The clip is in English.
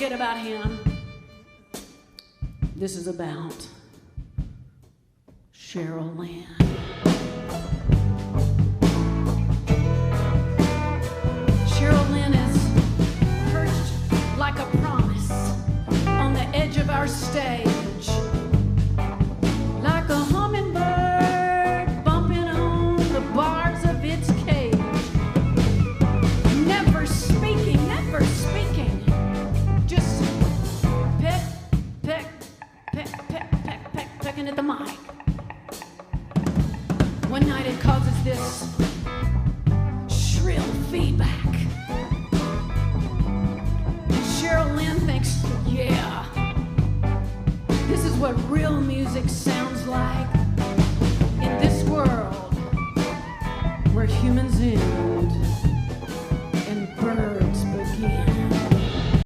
forget about him. This is about Cheryl Lynn. Cheryl Lynn is perched like a promise on the edge of our stage, like a hummingbird bumping on the bars of its cage. Never speaking, just pecking at the mic. One night it causes this shrill feedback. Cheryl Lynn thinks, yeah, this is what real music sounds like in this world where humans end.